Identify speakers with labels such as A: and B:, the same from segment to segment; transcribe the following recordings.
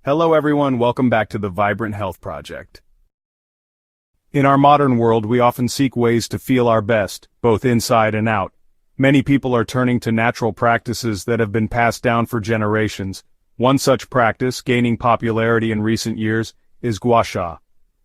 A: Hello everyone, welcome back to the Vibrant Health Project. In our modern world, we often seek ways to feel our best, both inside and out. Many people are turning to natural practices that have been passed down for generations. One such practice, gaining popularity in recent years, is Gua Sha.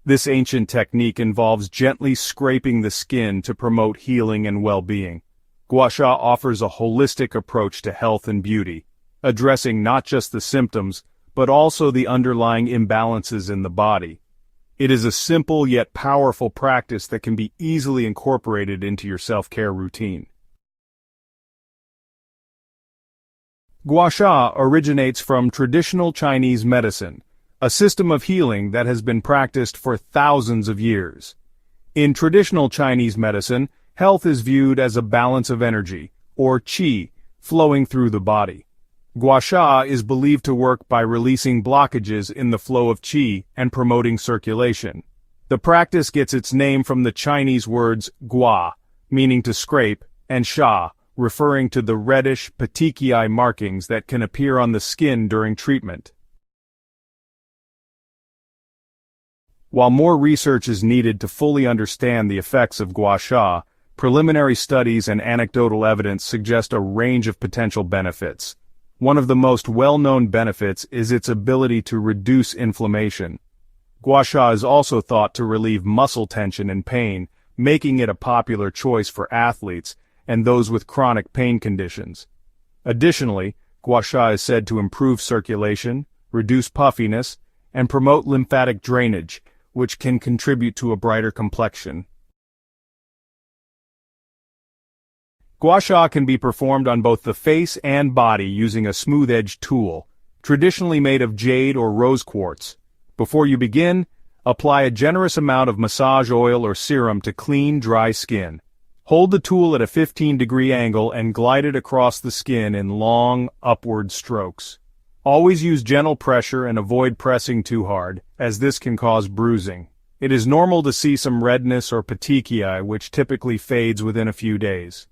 A: This ancient technique involves gently scraping the skin to promote healing and well-being. Gua Sha offers a holistic approach to health and beauty, addressing not just the symptoms, but also the underlying imbalances in the body. It is a simple yet powerful practice that can be easily incorporated into your self-care routine. Gua Sha originates from traditional Chinese medicine, a system of healing that has been practiced for thousands of years. In traditional Chinese medicine, health is viewed as a balance of energy, or qi, flowing through the body. Gua Sha is believed to work by releasing blockages in the flow of qi and promoting circulation. The practice gets its name from the Chinese words gua, meaning to scrape, and sha, referring to the reddish petechiae markings that can appear on the skin during treatment. While more research is needed to fully understand the effects of Gua Sha, preliminary studies and anecdotal evidence suggest a range of potential benefits. One of the most well-known benefits is its ability to reduce inflammation. Gua Sha is also thought to relieve muscle tension and pain, making it a popular choice for athletes and those with chronic pain conditions. Additionally, Gua Sha is said to improve circulation, reduce puffiness, and promote lymphatic drainage, which can contribute to a brighter complexion. Gua Sha can be performed on both the face and body using a smooth-edged tool, traditionally made of jade or rose quartz. Before you begin, apply a generous amount of massage oil or serum to clean, dry skin. Hold the tool at a 15-degree angle and glide it across the skin in long, upward strokes. Always use gentle pressure and avoid pressing too hard, as this can cause bruising. It is normal to see some redness or petechiae, which typically fades within a few days.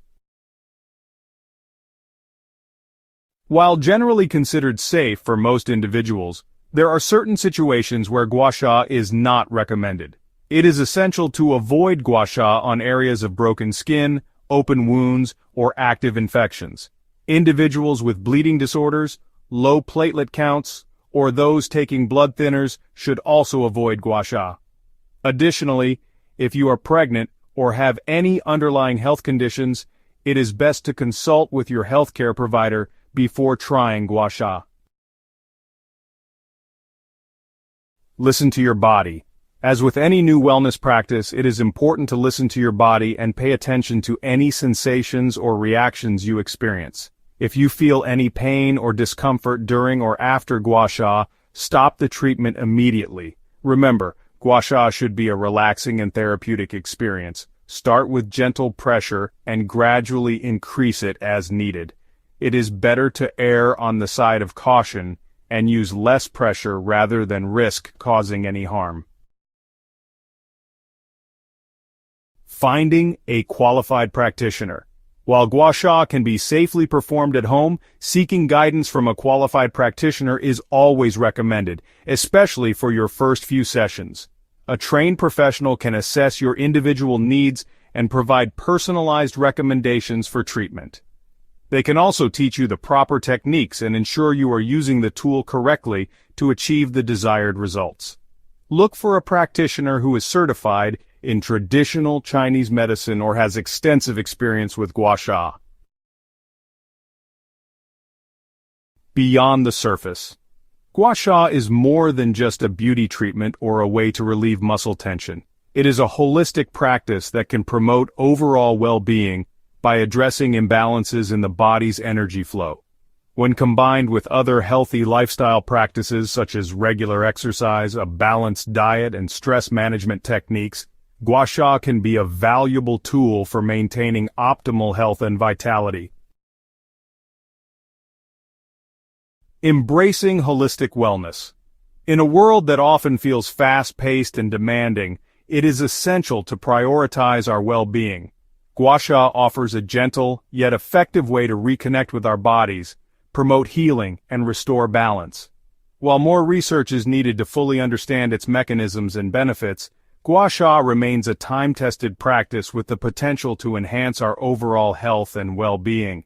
A: While generally considered safe for most individuals, there are certain situations where Gua Sha is not recommended. It is essential to avoid Gua Sha on areas of broken skin, open wounds, or active infections. Individuals with bleeding disorders, low platelet counts, or those taking blood thinners should also avoid Gua Sha. Additionally, if you are pregnant or have any underlying health conditions, it is best to consult with your healthcare provider before trying Gua Sha. Listen to your body. As with any new wellness practice, it is important to listen to your body and pay attention to any sensations or reactions you experience. If you feel any pain or discomfort during or after Gua Sha, stop the treatment immediately. Remember, Gua Sha should be a relaxing and therapeutic experience. Start with gentle pressure and gradually increase it as needed. It is better to err on the side of caution and use less pressure rather than risk causing any harm. Finding a qualified practitioner. While Gua Sha can be safely performed at home, seeking guidance from a qualified practitioner is always recommended, especially for your first few sessions. A trained professional can assess your individual needs and provide personalized recommendations for treatment. They can also teach you the proper techniques and ensure you are using the tool correctly to achieve the desired results. Look for a practitioner who is certified in traditional Chinese medicine or has extensive experience with Gua Sha. Beyond the surface. Gua Sha is more than just a beauty treatment or a way to relieve muscle tension. It is a holistic practice that can promote overall well-being by addressing imbalances in the body's energy flow. When combined with other healthy lifestyle practices such as regular exercise, a balanced diet, and stress management techniques, Gua Sha can be a valuable tool for maintaining optimal health and vitality. Embracing holistic wellness. In a world that often feels fast-paced and demanding, it is essential to prioritize our well-being. Gua Sha offers a gentle, yet effective way to reconnect with our bodies, promote healing, and restore balance. While more research is needed to fully understand its mechanisms and benefits, Gua Sha remains a time-tested practice with the potential to enhance our overall health and well-being.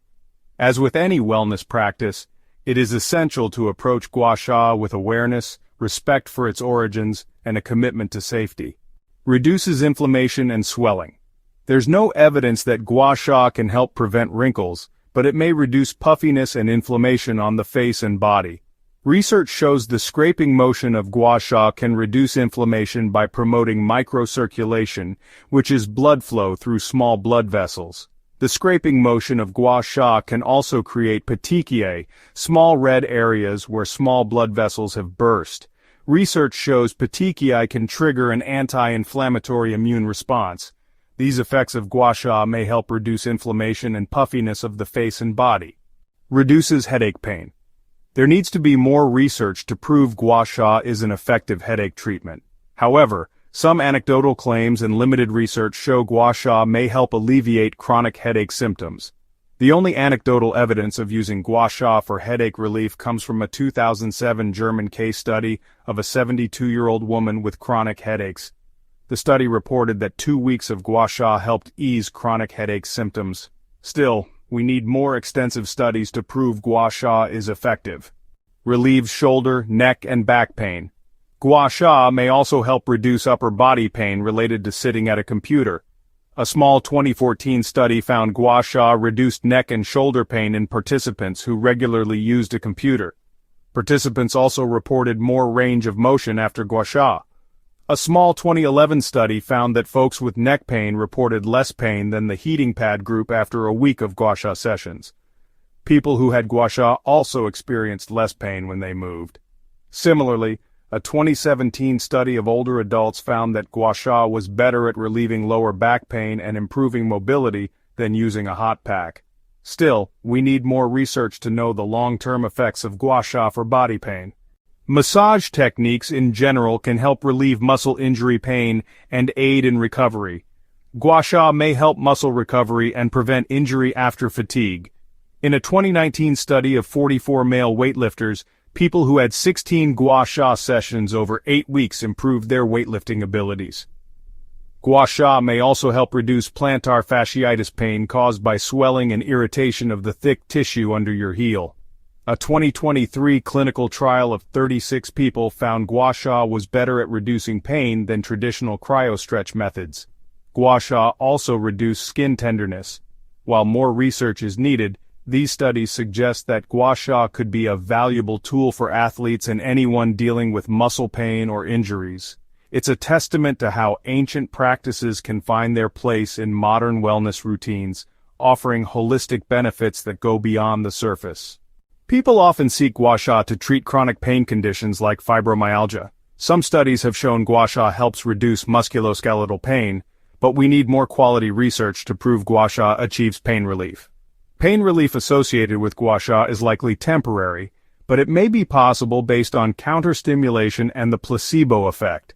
A: As with any wellness practice, it is essential to approach Gua Sha with awareness, respect for its origins, and a commitment to safety. Reduces inflammation and swelling. There's no evidence that Gua Sha can help prevent wrinkles, but it may reduce puffiness and inflammation on the face and body. Research shows the scraping motion of Gua Sha can reduce inflammation by promoting microcirculation, which is blood flow through small blood vessels. The scraping motion of Gua Sha can also create petechiae, small red areas where small blood vessels have burst. Research shows petechiae can trigger an anti-inflammatory immune response. These effects of Gua Sha may help reduce inflammation and puffiness of the face and body. Reduces headache pain. There needs to be more research to prove Gua Sha is an effective headache treatment. However, some anecdotal claims and limited research show Gua Sha may help alleviate chronic headache symptoms. The only anecdotal evidence of using Gua Sha for headache relief comes from a 2007 German case study of a 72-year-old woman with chronic headaches. The study reported that 2 weeks of Gua Sha helped ease chronic headache symptoms. Still, we need more extensive studies to prove Gua Sha is effective. Relieves shoulder, neck, and back pain. Gua Sha may also help reduce upper body pain related to sitting at a computer. A small 2014 study found Gua Sha reduced neck and shoulder pain in participants who regularly used a computer. Participants also reported more range of motion after Gua Sha. A small 2011 study found that folks with neck pain reported less pain than the heating pad group after a week of Gua Sha sessions. People who had Gua Sha also experienced less pain when they moved. Similarly, a 2017 study of older adults found that Gua Sha was better at relieving lower back pain and improving mobility than using a hot pack. Still, we need more research to know the long-term effects of Gua Sha for body pain. Massage techniques in general can help relieve muscle injury pain and aid in recovery. Gua Sha may help muscle recovery and prevent injury after fatigue. In a 2019 study of 44 male weightlifters, people who had 16 Gua Sha sessions over 8 weeks improved their weightlifting abilities. Gua Sha may also help reduce plantar fasciitis pain caused by swelling and irritation of the thick tissue under your heel. A 2023 clinical trial of 36 people found Gua Sha was better at reducing pain than traditional cryostretch methods. Gua Sha also reduced skin tenderness. While more research is needed, these studies suggest that Gua Sha could be a valuable tool for athletes and anyone dealing with muscle pain or injuries. It's a testament to how ancient practices can find their place in modern wellness routines, offering holistic benefits that go beyond the surface. People often seek Gua Sha to treat chronic pain conditions like fibromyalgia. Some studies have shown Gua Sha helps reduce musculoskeletal pain, but we need more quality research to prove Gua Sha achieves pain relief. Pain relief associated with Gua Sha is likely temporary, but it may be possible based on counterstimulation and the placebo effect.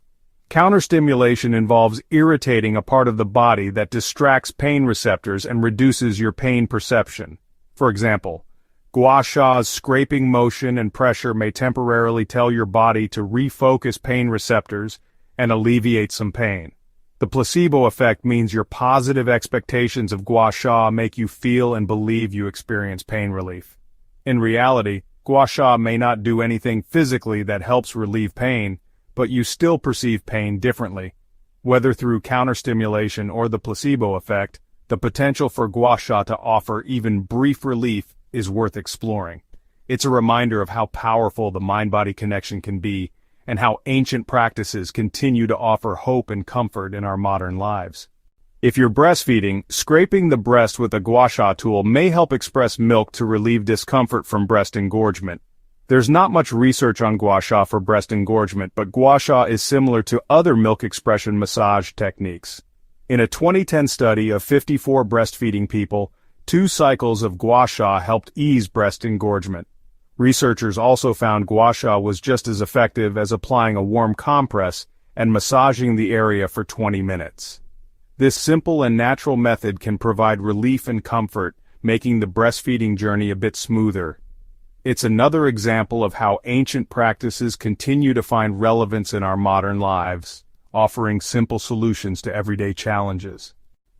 A: Counterstimulation involves irritating a part of the body that distracts pain receptors and reduces your pain perception. For example, Gua Sha's scraping motion and pressure may temporarily tell your body to refocus pain receptors and alleviate some pain. The placebo effect means your positive expectations of Gua Sha make you feel and believe you experience pain relief. In reality, Gua Sha may not do anything physically that helps relieve pain, but you still perceive pain differently. Whether through counterstimulation or the placebo effect, the potential for Gua Sha to offer even brief relief is worth exploring. It's a reminder of how powerful the mind-body connection can be, and how ancient practices continue to offer hope and comfort in our modern lives. If you're breastfeeding, scraping the breast with a Gua Sha tool may help express milk to relieve discomfort from breast engorgement. There's not much research on Gua Sha for breast engorgement, but Gua Sha is similar to other milk expression massage techniques. In a 2010 study of 54 breastfeeding people, 2 cycles of Gua Sha helped ease breast engorgement. Researchers also found Gua Sha was just as effective as applying a warm compress and massaging the area for 20 minutes. This simple and natural method can provide relief and comfort, making the breastfeeding journey a bit smoother. It's another example of how ancient practices continue to find relevance in our modern lives, offering simple solutions to everyday challenges.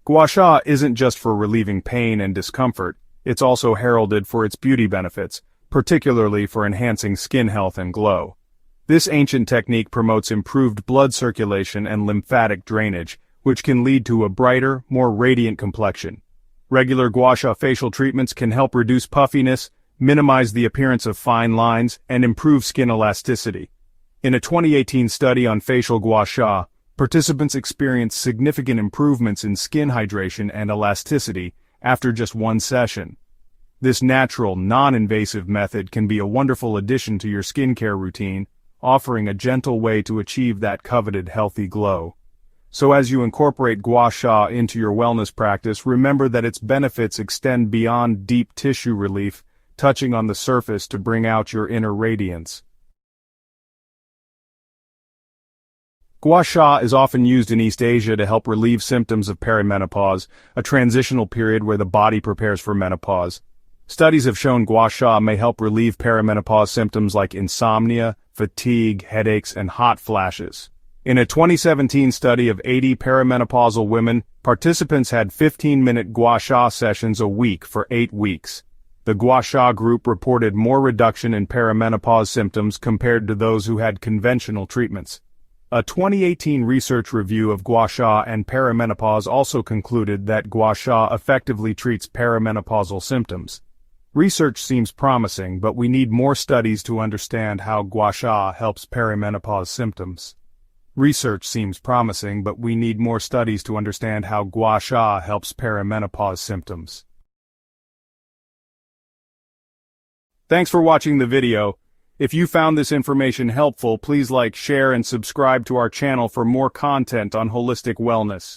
A: Gua Sha isn't just for relieving pain and discomfort, it's also heralded for its beauty benefits, particularly for enhancing skin health and glow. This ancient technique promotes improved blood circulation and lymphatic drainage, which can lead to a brighter, more radiant complexion. Regular Gua Sha facial treatments can help reduce puffiness, minimize the appearance of fine lines, and improve skin elasticity. In a 2018 study on facial Gua Sha, participants experienced significant improvements in skin hydration and elasticity after just one session. This natural, non-invasive method can be a wonderful addition to your skincare routine, offering a gentle way to achieve that coveted healthy glow. So as you incorporate Gua Sha into your wellness practice, remember that its benefits extend beyond deep tissue relief, touching on the surface to bring out your inner radiance. Gua Sha is often used in East Asia to help relieve symptoms of perimenopause, a transitional period where the body prepares for menopause. Studies have shown Gua Sha may help relieve perimenopause symptoms like insomnia, fatigue, headaches, and hot flashes. In a 2017 study of 80 perimenopausal women, participants had 15-minute Gua Sha sessions a week for 8 weeks. The Gua Sha group reported more reduction in perimenopause symptoms compared to those who had conventional treatments. A 2018 research review of Gua Sha and perimenopause also concluded that Gua Sha effectively treats perimenopausal symptoms. Research seems promising, but we need more studies to understand how Gua Sha helps perimenopause symptoms. Research seems promising, but we need more studies to understand how Gua Sha helps perimenopause symptoms. Thanks for watching the video. If you found this information helpful, please like, share, and subscribe to our channel for more content on holistic wellness.